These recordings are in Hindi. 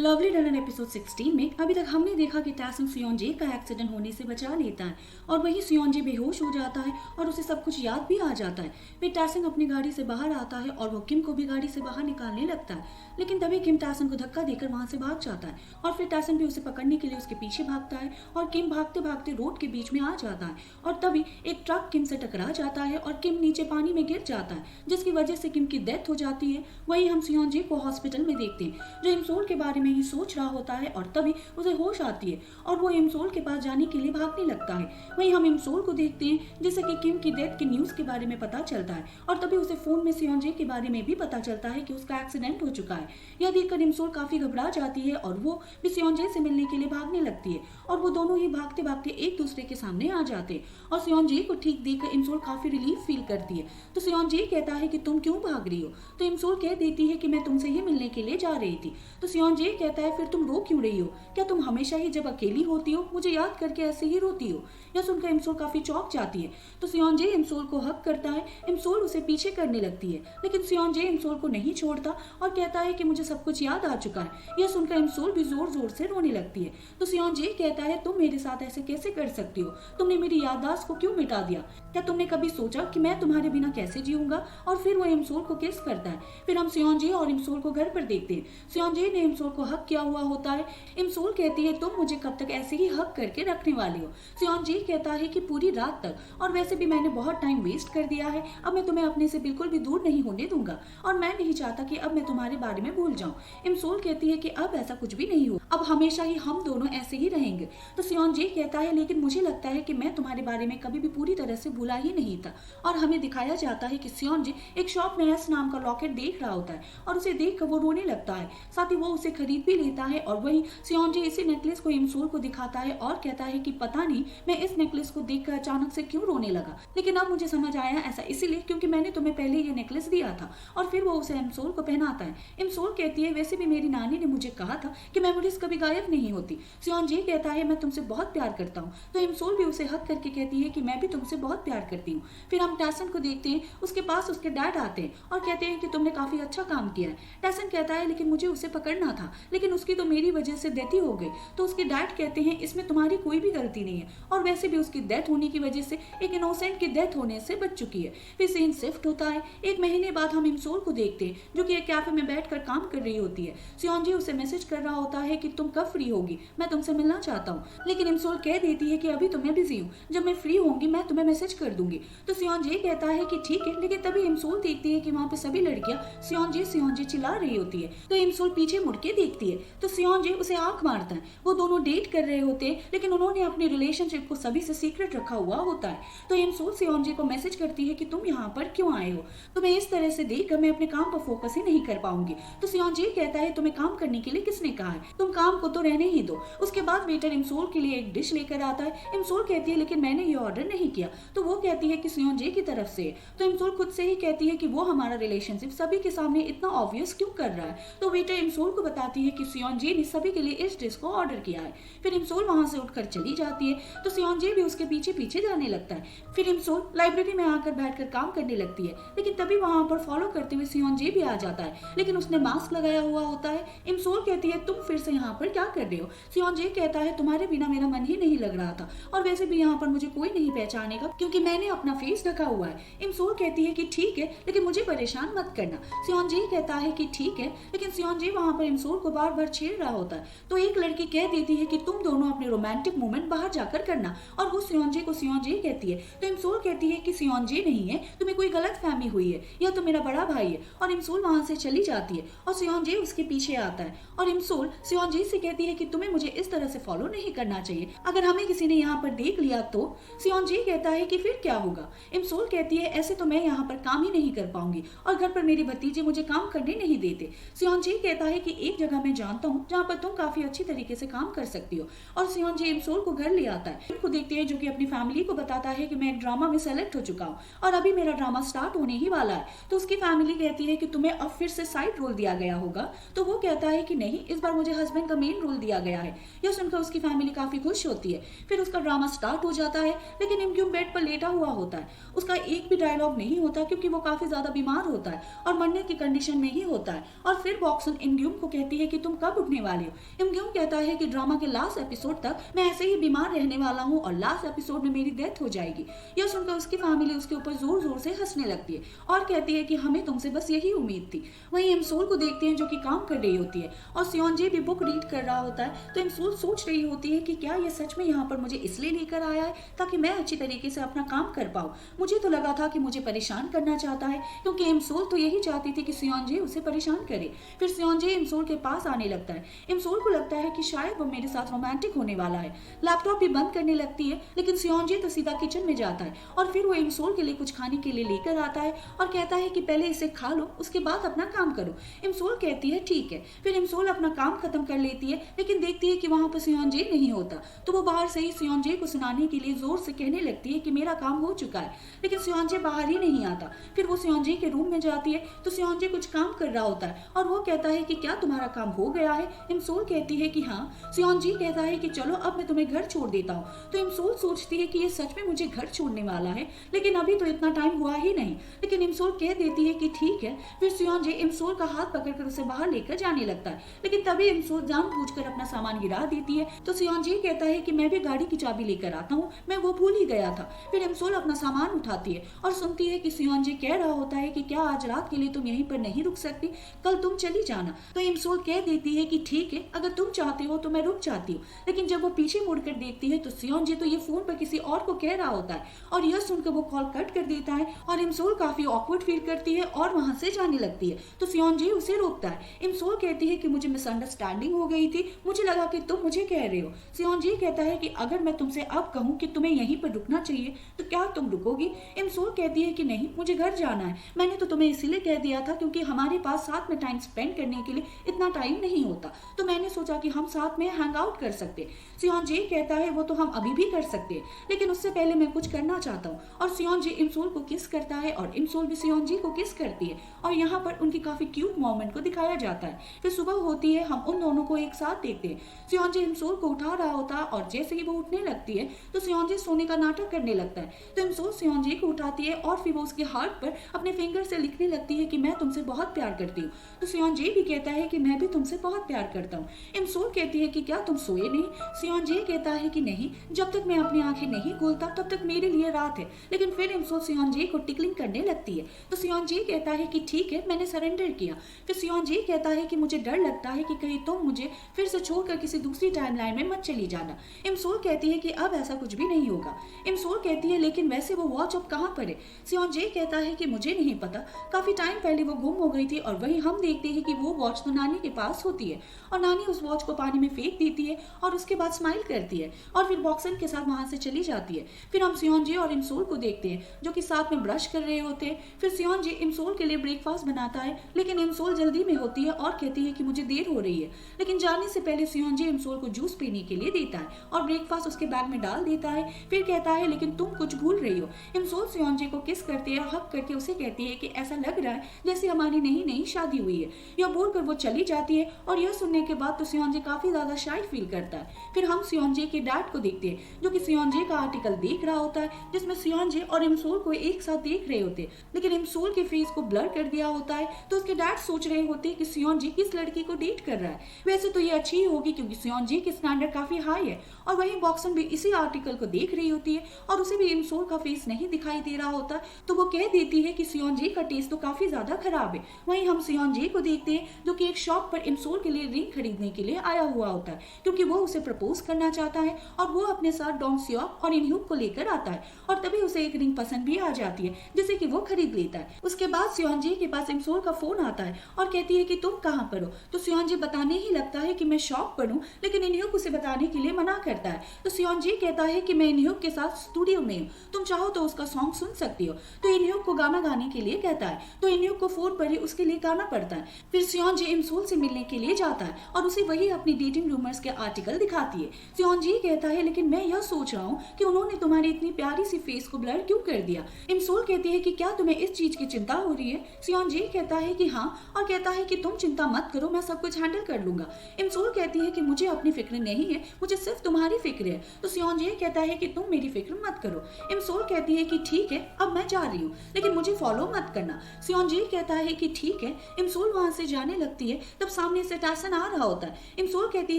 लवली रनर एपिसोड 16 में अभी तक हमने देखा कि टैसन सियोंजे का एक्सीडेंट होने से बचा लेता है और वही सियोंजे बेहोश हो जाता है और उसे सब कुछ याद भी आ जाता है। फिर टैसन अपनी गाड़ी से बाहर आता है और वो किम को भी गाड़ी से बाहर निकालने लगता है, लेकिन तभी किम टैसन को धक्का देकर वहां से भाग जाता है और फिर टैसन भी उसे पकड़ने के लिए उसके पीछे भागता है और किम भागते भागते रोड के बीच में आ जाता है और तभी एक ट्रक किम से टकरा जाता है और किम नीचे पानी में गिर जाता है, जिसकी वजह से किम की डेथ हो जाती है। वहीं हम सियोंजे को हॉस्पिटल में देखते हैं जो इमसोल के बारे में ही सोच रहा होता है और तभी उसे होश आती है और वो इमसोल के पास जाने के लिए भागने लगता है। वहीं हम इमसोल को देखते हैं जिससे कि किम की डेथ के न्यूज के बारे में पता चलता है और तभी उसे फोन में सियोंजे के बारे में भी पता चलता है कि उसका एक्सीडेंट हो चुका है। यह देखकर इमसोल काफी घबरा जाती है और वो भी सियोंजे से मिलने के लिए भागने लगती है और वो दोनों ही भागते भागते एक दूसरे के सामने आ जाते हैं और सियोंजे को ठीक देखकर इमसोल काफी रिलीफ फील करती है। तो सियोंजे कहता है कि तुम क्यों भाग रही हो, तो इमसोल कह देती है कि मैं तुमसे ही मिलने के लिए जा रही थी। तो सियोंजे कहता है फिर तुम रो क्यों रही हो, क्या तुम हमेशा ही जब अकेली होती हो मुझे याद करके ऐसे ही रोती हो। यह सुनकर इमसोल काफी चौंक जाती है। तो सियोंजे इमसोल को हक करता है, इमसोल उसे पीछे करने लगती है, लेकिन सियोंजे इमसोल को नहीं छोड़ता और कहता है कि मुझे सब कुछ याद आ चुका है। यह सुनकर इमसोल भी जोर जोर से रोने लगती है। तो सियोंजे कहता है तुम मेरे साथ ऐसे कैसे कर सकती हो, तुमने मेरी याददाश्त को क्यों मिटा दिया, क्या तुमने कभी सोचा कि मैं तुम्हारे बिना कैसे जीऊंगा। और फिर वो इमसोल को किस करता है। फिर हम सियोंजे और इमसोल को घर पर देखते हैं। सियोंजे ने इमसोल को हक किया हुआ होता है। इमसोल कहती है तुम मुझे कब तक ऐसे ही हक करके रखने वाली हो। सियोंजे कहता है कि पूरी रात तक, और वैसे भी मैंने बहुत टाइम वेस्ट कर दिया है, अब मैं तुम्हें अपने से बिल्कुल भी दूर नहीं होने दूंगा और मैं नहीं चाहता कि अब मैं तुम्हारे बारे में भूल जाऊं। इमसोल कहती है कि अब ऐसा कुछ भी नहीं हो, अब हमेशा ही हम दोनों ऐसे ही रहेंगे। तो सियोंजे कहता है लेकिन मुझे लगता है कि मैं तुम्हारे बारे में कभी भी पूरी तरह से भूला ही नहीं था। और हमें दिखाया जाता है कि सियोंजे एक शॉप में एस नाम का लॉकेट देख रहा होता है और उसे देखकर वो रोने लगता है, साथ ही वो उसे खरीद भी लेता है। और वही सियोंजे इसी नेकलेस को इमसोल को दिखाता है और कहता है कि पता नहीं मैं इस नेकलेस को देखकर अचानक से क्यों रोने लगा, लेकिन अब मुझे समझ आया ऐसा इसीलिए क्योंकि मैंने तुम्हें पहले ये नेकलेस दिया था। और फिर वो उसे इमसोल को पहनाता है। इमसोल कहती है वैसे भी मेरी नानी ने मुझे कहा था कि मेमोरीज कभी गायब नहीं होती। सियोंजे कहता है मैं तुमसे बहुत प्यार करता हूँ। तो इमसोल भी उसे हक करके कहती है कि मैं भी तुमसे बहुत प्यार करती हूँ। फिर हम टैसन को देखते हैं, उसके पास उसके डैड आते हैं और कहते हैं कि तुमने काफी अच्छा काम किया है। टैसन कहता है लेकिन मुझे उसे पकड़ना था, लेकिन उसकी तो मेरी वजह से डेथ ही हो गई। तो उसके डैड कहते हैं इसमें तुम्हारी कोई भी गलती नहीं है और वैसे भी उसकी डेथ होने की वजह से एक इनोसेंट की डेथ होने से बच चुकी है। फिर सीन शिफ्ट होता है। एक महीने बाद हम इमसोल को देखते हैं जो कि एक कैफे में बैठकर काम कर रही होती है। सियोंजे उसे मैसेज कर रहा होता है कि तुम कब फ्री होगी, मैं तुमसे मिलना चाहता हूँ, लेकिन इमसोल कह देती है कि अभी तो मैं बिजी हूँ, जब मैं फ्री होंगी मैं तुम्हें मैसेज कर दूंगी। तो सियोंजे कहता है कि ठीक है, लेकिन तभी इमसोल देखती है कि वहाँ पे सभी लड़कियां सियोंजे सियोंजे चिल्ला रही होती है। तो इमसोल पीछे मुड़ के देखती है तो सियोंजे उसे आंख मारता है। वो दोनों डेट कर रहे होते हैं, लेकिन उन्होंने अपनी रिलेशनशिप को सभी से सीक्रेट रखा हुआ होता है। तो इमसोल सियोंजे को मैसेज करती है कि तुम यहाँ पर क्यों आए हो, तुम्हें इस तरह से देखकर मैं अपने काम पर फोकस ही नहीं कर पाऊंगी। तो सियोंजे कहता है तुम्हें काम करने के लिए किसने कहा है, तुम काम को तो रहने ही दो। उसके बाद वेटर इमसोल के लिए एक डिश लेकर आता है। इमसोल कहती है लेकिन मैंने ये ऑर्डर नहीं किया। तो वो कहती है कि सियोंजे की तरफ से। तो इमसोल खुद से ही कहती है कि वो हमारा रिलेशनशिप सभी के सामने इतना ऑब्वियस क्यों कर रहा है। तो वेटर इमसोल को बताती है कि सियोंजे ने सभी के लिए इस डिश को ऑर्डर किया है। फिर इमसोल वहां से उठकर चली जाती है तो सियोंजे भी उसके पीछे पीछे जाने लगता है। फिर इमसोल लाइब्रेरी में आकर बैठकर काम करने लगती है, लेकिन तभी वहां पर फॉलो करते हुए सियोंजे भी आ जाता है, लेकिन उसने मास्क लगाया हुआ होता है। इमसोल कहती है तुम फिर से यहाँ पर क्या कर रहे हो। सियोंजे कहता है तुम्हारे बिना मेरा मन ही नहीं लग रहा था और वैसे भी यहाँ पर मुझे कोई नहीं पहचानेगा क्योंकि मैंने अपना फेस ढका हुआ है। इमसोल कहती है कि ठीक है, लेकिन मुझे परेशान मत करना। सियोंजे कहता है कि ठीक है, लेकिन सियोंजे वहां पर इमसोल को बार बार छेड़ रहा होता है। तो एक लड़की कह देती है कि तुम दोनों अपने रोमांटिक मोमेंट बाहर जाकर करना, और वो सियोंजे को सियोंजे कहती है। तो इमसोल कहती है कि सियोंजे नहीं है, तुम्हें कोई गलतफहमी हुई है, यह तो मेरा बड़ा भाई है। और इमसोल वहां से चली जाती है और सियोंजे उसके पीछे आता है और इमसोल सियोंजे से कहती है कि तुम्हें मुझे इस तरह से फॉलो नहीं करना चाहिए, अगर हमें किसी ने यहाँ पर देख लिया तो। सियोंजे कहता है कि फिर क्या होगा। इमसोल कहती है ऐसे तो मैं यहाँ पर काम ही नहीं कर पाऊंगी और घर पर मेरे भतीजे मुझे काम करने नहीं देते। सियोंजे कहता है कि एक जगह मैं जानता हूँ जहाँ पर तुम काफी अच्छी तरीके से काम कर सकती हो। और सियोंजे इमसोल को घर ले आता है। को देखते हैं जो कि अपनी फैमिली को बताता है कि मैं एक ड्रामा में सेलेक्ट हो चुका हूँ और अभी मेरा ड्रामा स्टार्ट होने ही वाला है। तो उसकी फैमिली कहती है कि तुम्हें अब फिर से साइड रोल दिया गया होगा। तो वो कहता है कि नहीं, इस बार मुझे हस्बैंड का मेन रोल दिया गया है। यह सुनकर उसकी फैमिली काफी खुश होती है। फिर उसका ड्रामा स्टार्ट हो जाता है, लेकिन इमग्यूम बेड पर लेटा हुआ होता है। उसका एक भी डायलॉग नहीं होता क्योंकि वो काफी ज्यादा बीमार होता है और मरने की कंडीशन में ही होता है। और फिर बॉक्सन इमग्यूम को कहती है कि तुम कब उठने वाले हो। इमग्यूम कहता है कि ड्रामा के लास्ट एपिसोड तक मैं ऐसे ही बीमार रहने वाला हूँ और लास्ट एपिसोड में मेरी डेथ हो जाएगी। यह सुनकर उसकी फैमिली उसके ऊपर जोर जोर से हंसने लगती है और कहती है कि हमें तुमसे बस यही उम्मीद थी। वहीं इमसोल को देखते हैं जो कि काम कर रही होती है और सियोंजे भी बुक रीड कर रहा होता है। तो इमसोल सोच रही होती है कि क्या ये सच में यहाँ पर मुझे इसलिए लेकर आया है ताकि मैं अच्छी तरीके से अपना काम कर पाऊँ। मुझे तो लगा था कि मुझे परेशान करना चाहता है, क्योंकि इमसोल तो यही चाहती थी कि सियोंजे उसे परेशान करे। फिर सियोंजे इमसोल के पास आने लगता है। इमसोल को लगता है कि शायद वो मेरे साथ रोमांटिक होने वाला है। लैपटॉप भी बंद करने लगती है, लेकिन सियोंजे तो सीधा किचन में जाता है और फिर वो इमसोल के लिए कुछ खाने के लिए लेकर आता है और कहता है कि पहले इसे खा लो, उसके बाद अपना काम करो। इमसोल कहती है ठीक है। फिर इमसोल अपना काम खत्म कर लेती है, लेकिन देखती है कि वहां पर सियोंजे नहीं होता। तो वो बाहर से ही सियोंजे को सुनाने के लिए जोर से कहने लगती है कि मेरा काम हो चुका है, लेकिन सियोंजे बाहर ही नहीं आता। फिर वो सियोंजे के रूम में जाती है तो सियोंजे कुछ काम कर रहा होता है और वो कहता है कि क्या तुम्हारा काम हो गया है। इमसोल कहती है कि हाँ। सियोंजे कहता है कि चलो अब मैं तुम्हें घर छोड़ देता हूँ। तो इमसोल सोचती है कि ये सच में मुझे घर छोड़ने वाला है, लेकिन अभी तो इतना टाइम हुआ ही नहीं। लेकिन इमसोल कह देती है कि ठीक है। फिर सियोंजे इमसोल का हाथ पकड़कर उसे बाहर लेकर जाने लगता है, लेकिन तभी इमसोल जानबूझकर अपना सामान गिरा देती है। तो सियोंजे कहता है कि मैं भी गाड़ी की चाबी लेकर आता हूँ, मैं वो भूल ही गया था। फिर इमसोल अपना सामान उठाती है और सुनती है कि सियोंजे कह रहा होता है कि क्या आज रात के लिए तुम यहीं पर नहीं रुक सकती, कल तुम चली जाना। तो इमसोल कह देती है कि ठीक है, अगर तुम चाहते हो तो मैं रुक जाती हूँ। लेकिन जब वो पीछे मुड़कर देखती है तो सियोंजे तो ये फोन पर किसी और को कह रहा होता है और यह सुनकर वो कॉल कट कर देता है और इमसोल काफी ऑकवर्ड फील करती है और वहां से जाने लगती है। तो सियोंजे उसे रोकता है। इमसोल कहती है कि मुझे मिसअंडरस्टैंडिंग हो गई थी, मुझे लगा कि तुम मुझे कह रहे हो। सियोंजे कहता है कि अगर मैं तुमसे अब कहूँ कि तुम्हें यहीं पर रुकना चाहिए तो क्या तुम रुकोगी। इमसोल कहती है कि नहीं, मुझे घर जाना है। मैंने तो तुम्हें इसीलिए कह दिया था क्योंकि हमारे पास साथ में टाइम स्पेंड करने के लिए इतना टाइम नहीं होता, तो मैंने सोचा कि हम साथ में हैंग आउट कर सकते। सियोंजे कहता है वो तो हम अभी भी कर सकते हैं, लेकिन उससे पहले मैं कुछ करना चाहता हूँ। और सियोंजे इमसोल को किस करता है और इमसोल भी सियोंजे को किस करती है और यहाँ पर उनकी काफी क्यूट मोमेंट को दिखाया जाता है। फिर सुबह होती है, हम उन दोनों को एक साथ देखते हैं। सियोंजे इमसोल को उठा रहा होता है और जैसे ही वो उठने लगती है तो सियोंजे सोने का नाटक करने लगता है। तो इमसोल सियोंजे को उठाती है और फिर वो उसके हार्ट पर अपने फिंगर से लिखने लगती है कि मैं तुमसे बहुत प्यार करती हूँ। तो सियोंजे भी कहता है कि मैं भी तुमसे बहुत प्यार करता हूँ। इमसोल कहती है कि क्या तुम सोए नहीं। सियोंजे कहता है कि नहीं, जब तक मैं अपनी आंखें नहीं खोलता तब तक मेरे लिए रात है। लेकिन फिर इमसोल सियोंजे को टिकलिंग करने लगती है। तो सियोंजे कहता है कि ठीक है, मैंने सरेंडर किया। फिर सियोंजे कहता है कि मुझे डर लगता है कि कहीं तुम मुझे फिर से छोड़कर किसी दूसरी टाइमलाइन में मत चली जाना। इमसोल कहती है कि अब ऐसा कुछ भी नहीं होगा। इमसोल कहती है लेकिन वैसे वो वॉच अब कहाँ पर है। सियोंजे कहता है कि मुझे नहीं पता, काफी टाइम पहले वो गुम हो गई थी। और वहीं हम देखते हैं कि वो वॉच तो नानी के पास होती है और नानी उस वॉच को पानी में फेंक देती है और उसके बाद स्माइल करती है और फिर बॉक्सन के साथ वहां से चली जाती है। फिर हम सियोंजे और इमसोल को देखते हैं जो कि साथ में ब्रश कर रहे होते हैं। फिर सियोंजे इमसोल के लिए ब्रेकफास्ट बनाता है, लेकिन इमसोल जल्दी में होती है और कहती है कि मुझे देर हो रही है। लेकिन जाने से पहले सियोंजे इमसोल को जूस पीने के लिए देता है और ब्रेकफास्ट उसके बैग में डाल देता है। फिर कहता है लेकिन तुम कुछ भूल रही हो। इमसोल सियोंजे को किस करती है, हक करके उसे कहती है कि ऐसा लग रहा है जैसे हमारी नई नई शादी हुई है। यह बोलकर वो चली जाती है और यह सुनने के बाद तो सियोंजे काफी ज्यादा शाय फील करता है। फिर हम सियोंजे के डैड को देखते हैं जो कि सियोंजे का आर्टिकल देख रहा होता है जिसमें सियोंजे और इमसोल को एक साथ देख रहे होते हैं, लेकिन इमसोल के फेस को ब्लर कर दिया होता है। तो उसके डैड सोच रहे होते हैं कि सियोंजे किस लड़की को डेट कर रहा है। वैसे तो ये अच्छी ही होगी क्योंकि सियोंजे की स्टैंडर्ड काफी हाई है। और वहीं बॉक्सन भी इसी आर्टिकल को देख रही होती है और उसे भी इमसोल का फेस नहीं दिखाई दे रहा होता, तो वो कह देती है कि सियोंजे का टेस्ट तो काफी ज्यादा खराब है। वहीं हम सियोंजे को देखते हैं जो कि एक शॉप पर इमसोल के लिए रिंग खरीदने के लिए आया हुआ होता है क्योंकि वो उसे प्रपोज करना चाहता है और वो अपने साथ डोंग सियोक और इनह्यूक को लेकर आता है और तभी उसे एक रिंग पसंद भी आ जाती है जिसे कि वो खरीद लेता है। उसके बाद सियोंजे के पास इमसोल का फोन आता है और कहती है कि तुम कहाँ पर हो। तो सियोंजे बताने ही लगता है कि मैं शॉप पर हूँ, लेकिन इनह्यूक उसे बताने के लिए मना करता है। तो सियोंजे कहता है कि मैं इनह्यूक के साथ स्टूडियो में हूँ, तुम चाहो तो उसका सॉन्ग सुन सकती हो। तो इनह्यूक को गाना गाने के लिए कहता है, तो इनह्यूक को फोन पर ही उसके लिए गाना पड़ता है। फिर सियोंजे इमसोल से मिलने के लिए जाता है और उसे वही अपनी डेटिंग रूमर्स के आर्टिकल दिखाती है। सियोंजे कहता है लेकिन मैं यह सोच रहा हूँ कि उन्होंने तुम्हारी इतनी प्यारी सी फेस को ब्लर क्यों कर दिया। इमसोल कहती है कि क्या तुम्हें इस चीज की चिंता हो रही है। सियोंजे कहता है कि हाँ और कहता है कि तुम चिंता मत करो, मैं सब कुछ हैंडल कर लूंगा। इमसोल कहती है कि मुझे अपनी फिक्र नहीं है, मुझे सिर्फ तुम्हारी फिक्र है। तो सियोंजे कहता है कि तुम मेरी फिक्र मत करो। इमसोल कहती है कि ठीक है, अब मैं जा रही हूँ, लेकिन मुझे फॉलो मत करना। सियोंजे कहता है कि ठीक है। इमसोल वहां से जाने लगती है, तब सामने से टैसन आ रहा होता है। इमसोल कहती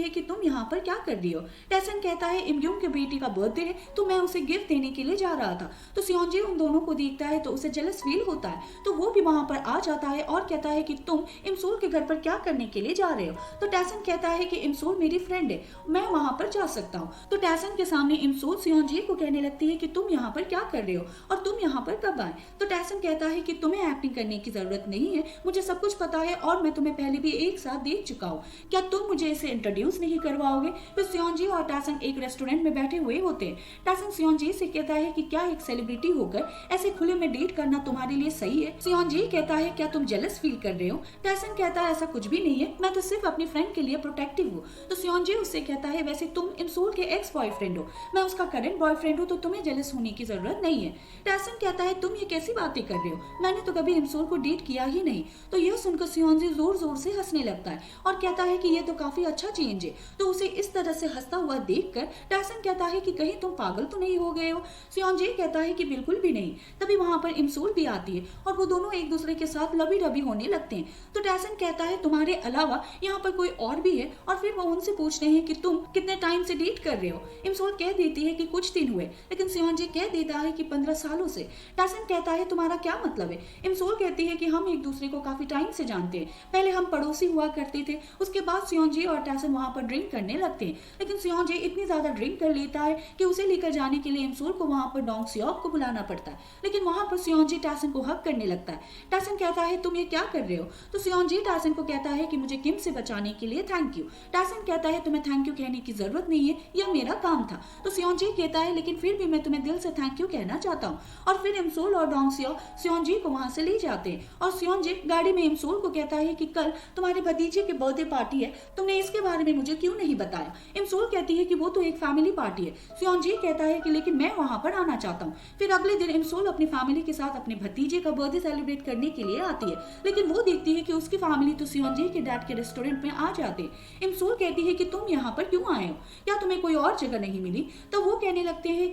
है कि तुम यहाँ पर क्या कर रही हो। टैसन कहता है इमग्यूम के बेटी का बर्थडे है, तो मैं उसे गिफ्ट देने के लिए जा रहा था। तो सियोंजे उन दोनों को देखता है तो उसे जेलस फील होता है, तो वो भी वहां पर आ जाता है और कहता है कि तुम इमसोल के घर पर क्या करने के लिए जा रहे हो। तो टैसन कहता है कि इमसोल मेरी फ्रेंड है, मैं वहां पर जा सकता हूँ। तो टैसन के सामने इमसोल सियोंजे को कहने लगती है कि तुम यहाँ पर क्या कर रहे हो और तुम यहाँ पर कब आए। तो टैसन कहता है कि तुम्हें एक्टिंग करने की जरूरत नहीं है, मुझे सब कुछ पता है और मैं तुम्हें पहले भी एक साथ देख चुका हूँ, क्या तुम मुझे इसे इंट्रोड्यूस नहीं करवाओगे। फिर सियोंजे और टैसन एक रेस्टोरेंट में बैठे हुए होते हैं। टैसन सियोंजे से कहता है कि क्या एक सेलिब्रिटी होकर ऐसे खुले में डेट करना तुम्हारे लिए सही है। सियोंजे कहता है क्या तुम जेलस फील कर रहे हो। टैसन कहता है ऐसा कुछ भी नहीं है, मैं तो सिर्फ अपनी फ्रेंड के लिए प्रोटेक्टिव हूँ। तो सियोंजे उससे कहता है वैसे तुम इमसोल के एक्स बॉयफ्रेंड हो, मैं उसका करंट बॉयफ्रेंड हूँ, तो तुम्हें जेलस होने की जरूरत नहीं है। टैसन कहता है तुम ये कैसी बातें कर रहे हो, मैंने तो कभी इमसोल को डेट किया ही नहीं। तो यह सुनकर सियोंजे जोर जोर से हंसने लगता है और कहता है कि यह तो काफी अच्छा चेंज है। तो उसे इस तरह से हंसता हुआ देखकर टैसन कहता है कि कहीं तुम पागल तो नहीं हो गए हो। सियोंजे कहता है कि बिल्कुल भी नहीं। तभी वहां पर इमसोल भी आती है और वो दोनों एक दूसरे के साथ लबी डबी होने लगते हैं। तो टैसन कहता है तुम्हारे अलावा यहाँ पर कोई और भी है, और फिर वो उनसे पूछते हैं कि तुम कितने टाइम से डेट कर रहे हो। इमसोल कह देती है कि कुछ दिन हुए, लेकिन सियोंजे कह देता है कि 15 सालों से। टैसन कहता है तुम्हारा क्या मतलब है। इमसोल कहती है कि हम एक दूसरे को काफी टाइम से जानते हैं, पहले हम पड़ोसी हुआ करते थे। उसके बाद सियोंजे और टैसन वहां पर ड्रिंक करने लगते हैं, लेकिन सियोंजे इतनी ज्यादा ड्रिंक कर लेता है कि उसे लेकर जाने के लिए इमसोल को वहां पर डोंग सियोक को बुलाना पड़ता है। लेकिन वहां पर सियोंजे टैसन को हक करने लगता है। टैसन कहता है तुम ये क्या कर रहे हो। तो सियोंजे टैसन को कहता है कि मुझे किम से बचाने के लिए थैंक यू। टैसन कहता है तुम्हें थैंक यू कहने की जरूरत नहीं है, यह मेरा काम था। तो सियोंजे कहता है लेकिन फिर भी मैं तुम्हें दिल से थैंक यू कहना चाहता हूँ। और फिर इमसोल और डोंग सियोक सियोंजे को वहां से ले जाते हैं और सियोंजे गाड़ी में इमसोल को कहता है कि कल तुम्हारे भतीजे की बर्थडे पार्टी है, तुमने इसके बारे में मुझे क्यों नहीं बताया। इमसोल कहती है कि वो तो एक फैमिली पार्टी है। सियोंजे कहता है कि लेकिन मैं वहां पर आना चाहता हूँ। फिर अगले दिन इमसोल अपनी फैमिली के साथ अपने भतीजे का बर्थडे सेलिब्रेट करने के लिए आती है, लेकिन वो देखती है कि उसकी फैमिली तो सियोंजे के डैड के रेस्टोरेंट में आ जाते हैं। इमसोल कहती है कि तुम यहाँ पर क्यों आए हो, क्या तुम्हें कोई और जगह नहीं मिली। तो वो कहने लगते हैं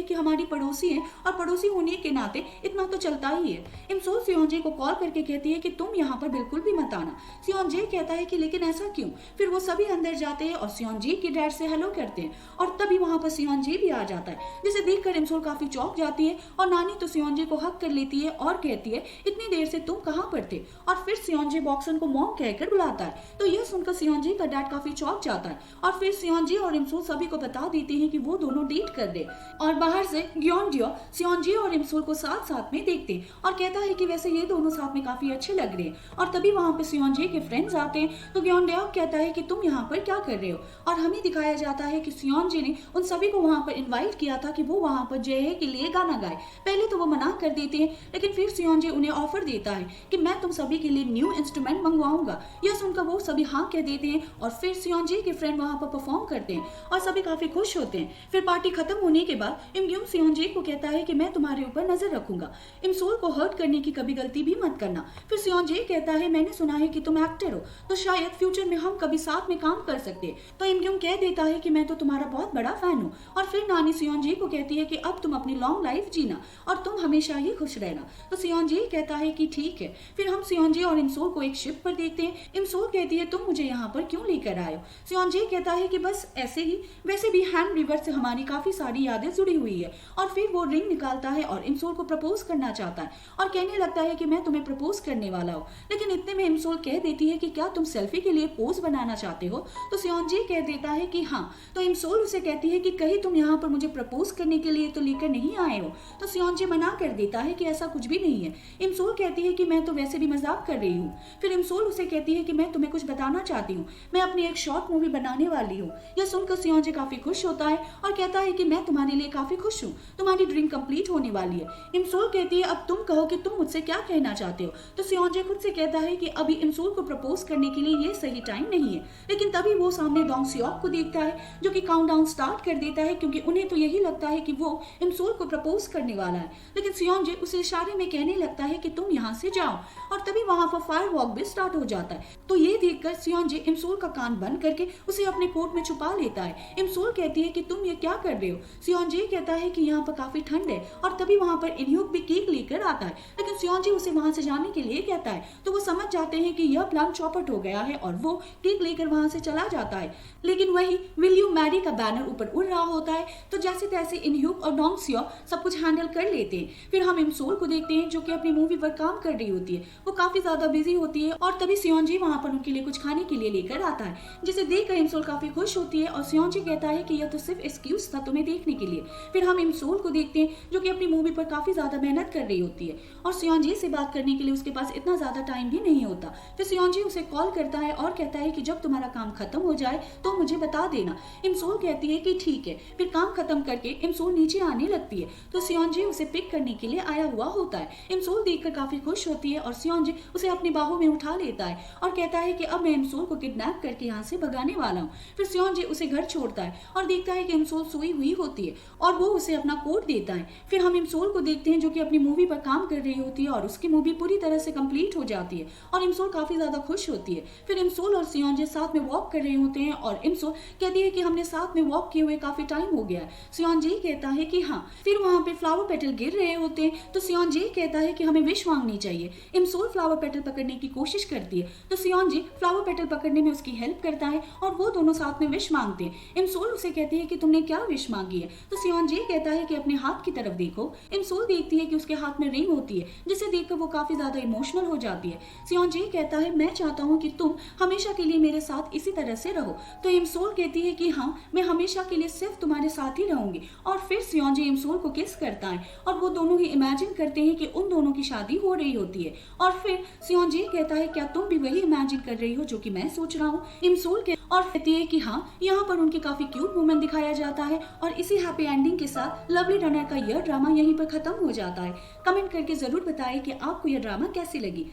कि हमारी पड़ोसी है और पड़ोसी होने के नाते इतना तो चलता ही है। इमसोल सियोंजे को कॉल करके कहती है कि तुम यहाँ पर बिल्कुल भी मत आना। सियोंजे कहता है कि लेकिन ऐसा क्यों। फिर वो सभी अंदर जाते हैं और सियोंजे के डैड से हेलो करते हैं और तभी वहां पर सियोंजे भी आ जाता है, जिसे देखकर इमसोल काफी चौंक जाती है और नानी तो सियोंजे को हक कर लेती है और कहती है इतनी देर से तुम कहाँ पर थे। और फिर सियोंजे बॉक्सन को मॉम कहकर बुलाता है। तो यह सुनकर सियोंजे का डैड काफी चौंक जाता है और फिर सियोंजे और इमसोल सभी को बता देते हैं कि वो दोनों डेट कर रहे। और बाहर से ग्योनडियो सियोंजे और इमसोल को साथ साथ में देखते हैं और कहता है कि वैसे ये दोनों साथ में काफी अच्छे लग रहे हैं। और तभी वहां पे सियोंजे के फ्रेंड्स आते हैं। तो ग्योनडियो कहता है कि तुम यहाँ पर क्या कर रहे हो। और हमें दिखाया जाता है कि सियोंजे ने उन सभी को वहां पर इनवाइट किया था कि वो वहां पर जय के लिए गाना गाए। पहले तो वो मना कर देते हैं, लेकिन फिर सियोंजे उन्हें ऑफर देता है कि मैं तुम सभी के लिए न्यू इंस्ट्रूमेंट मंगवाऊंगा। यह सुनकर वो सभी हाँ कह देते हैं और फिर सियोंजे के फ्रेंड वहां पर परफॉर्म करते हैं और सभी काफी खुश होते हैं। फिर पार्टी खत्म होने के बाद इमग्यूम सियोंजे को कहता है कि मैं तुम्हारे ऊपर नजर रखूंगा, इमसोल को हर्ट करने की कभी गलती भी मत करना। फिर सियोंजे कहता है मैंने सुना है कि तुम एक्टर हो, तो शायद फ्यूचर में हम कभी साथ में काम कर सकते। तो इमग्यूम कह देता है कि मैं तो तुम्हारा बहुत बड़ा फैन हूँ। और फिर नानी सियोंजे को कहती है कि अब तुम अपनी लॉन्ग लाइफ जीना और तुम हमेशा ही खुश रहना। तो सियोंजे कहता है कि ठीक है। फिर हम सियोंजे और इमसोल को एक शिप पर देखते हैं। इमसोल कहती है तुम मुझे यहाँ पर क्यों लेकर आए हो। सियोंजे कहता है कि बस ऐसे ही, वैसे भी हैंड रिवर से हमारी काफी सारी यादें जुड़ी हुई है। और फिर वो रिंग निकालता है और इमसोल को प्रपोज करना चाहता है और कहने लगता है कि मैं तुम्हें प्रपोज करने वाला हूँ। लेकिन इतने में इमसोल कह देती है कि क्या तुम सेल्फी के लिए पोज बनाना चाहते हो। तो सियोंजे कह देता है कि हाँ। तो इमसोल उसे कहती है कि कहीं तुम यहाँ पर मुझे प्रपोज करने के लिए तो लेकर नहीं आए हो। तो सियोंजे मना कर देता है कि ऐसा कुछ भी नहीं है। इमसोल कहती है कि मैं तो वैसे भी मजाक कर रही हूँ। फिर इमसोल उसे कहती है कि मैं तुम्हें कुछ बताना चाहती हूँ, मैं अपनी एक शॉर्ट मूवी बनाने वाली हूँ। यह सुनकर सियोंजे काफी खुश होता है और कहता है कि मैं तुम्हारे लिए काफी खुश हूँ, तुम्हारी ड्रीम कंप्लीट होने वाली है। इमसोल कहती है अब तुम कहो कि तुम मुझसे क्या कहना चाहते हो। तो सियोंजे खुद से कहता है कि अभी इमसोल को प्रपोज करने के लिए ये सही टाइम नहीं है। लेकिन तभी वो सामने डोंग सियोक को देखता है जो कि काउंटडाउन स्टार्ट कर देता है, क्योंकि उन्हें तो यही लगता है कि वो इमसोल को प्रपोज करने वाला है। लेकिन सियोंजे उसे इशारे में कहने लगता है कि तुम यहाँ से जाओ, और तभी वहां पर फायर वॉक भी स्टार्ट हो जाता है। तो ये देखकर सियोंजे इमसोल का कान बंद करके उसे अपने कोट में छुपा लेता है। इमसोल कहती है कि तुम ये क्या कर रहे हो। सियोंजे कहता है कि यहाँ पर काफी ठंड है, और तभी वहां पर इनह्यूक भी केक लेकर आता है। लेकिन सियोंजे उसे वहां से जाने के लिए कहता है, तो वो समझ जाते हैं कि यह प्लान चौपट हो गया है और वो केक लेकर वहां से चला जाता है। लेकिन वही विल यू मैरी का बैनर ऊपर उड़ रहा होता है, तो जैसे तैसे इनह्यूक और डोंग सियोक सब कुछ हैंडल कर लेते हैं। फिर हम इमसोल को देखते हैं जो कि अपनी मूवी पर काम कर रही होती है। वो काफी ज्यादा बिजी होती है, और तभी सियोंजे वहां पर उनके लिए कुछ खाने के लिए लेकर आता है, जिसे देखकर इमसोल काफी खुश होती है। और सियोंजे कहता है कि यह तो सिर्फ एक्सक्यूज था तुम्हें देखने के लिए। फिर हम इमसोल को देखते हैं जो कि अपनी मूवी पर काफी ज्यादा मेहनत कर रही होती है, और सियोंजे से बात करने के लिए उसके पास इतना ज्यादा टाइम भी नहीं होता। फिर सियोंजे उसे कॉल करता है और कहता है कि जब तुम्हारा काम खत्म हो जाए तो मुझे बता देना। इमसोल कहती है कि ठीक है। फिर काम खत्म करके इमसोल नीचे आने लगती है, तो सियोंजे उसे पिक करने के लिए आया हुआ होता है। इमसोल देखकर काफी खुश होती है, और सियोंजे उसे अपनी बाहों में उठा लेता है और कहता है कि अब मैं इमसोल को किडनैप करके यहाँ से भगाने वाला हूँ। फिर सियोंजे उसे घर छोड़ता है और देखता है कि इमसोल सोई हुई होती है, और वो उसे अपना कोट देता है। फिर हम इमसोल को देखते हैं जो कि अपनी मूवी पर काम कर रही होती है, और उसकी मूवी पूरी तरह से कंप्लीट हो जाती है, और इमसोल काफी ज्यादा खुश होती है। फिर इमसोल और सियोंजे साथ में वॉक कर रहे होते हैं, और इमसोल कहती है कि हमने साथ में वॉक किए हुए काफी टाइम हो गया है। सियोंजे कहता है कि हाँ। फिर वहां पे फ्लावर पेटल गिर रहे होते हैं, तो सियोंजे कहता है कि हमें विश मांगनी चाहिए। इमसोल फ्लावर पेटल पकड़ने की कोशिश करती है, तो सियोंजे फ्लावर पेटल पकड़ने में उसकी हेल्प करता है, और वो दोनों साथ में विश मांगते हैं। इमसोल उसे कहती है कि तुमने क्या विश मांगी है। तो सियोंजे कहता है कि अपने हाथ की तरफ देखो। इमसोल देखती है कि उसके हाथ में रिंग होती है, जिसे देखकर वो काफी ज्यादा इमोशनल हो जाती है। सियोंजे कहता है मैं चाहता हूँ कि तुम हमेशा के लिए मेरे साथ इसी तरह से रहो। तो इमसोल कहती है कि हाँ, मैं हमेशा के लिए सिर्फ तुम्हारे साथ ही रहूंगी। और फिर सियोंजे इमसोल को किस करता है, और वो दोनों ही इमेजिन करते हैं कि उन दोनों की शादी हो रही होती है। और फिर सियोंजे कहता है क्या तुम भी वही इमेजिन कर रही हो जो कि मैं सोच रहा हूँ। इमसोल के और कहती है कि हाँ, यहाँ पर उनके काफी क्यूट मोमेंट दिखाया जाता है, और इसी हैप्पी एंडिंग के साथ लवली रनर का यह ड्रामा यहीं पर खत्म हो जाता है। कमेंट करके जरूर बताएं कि आपको यह ड्रामा कैसी लगी।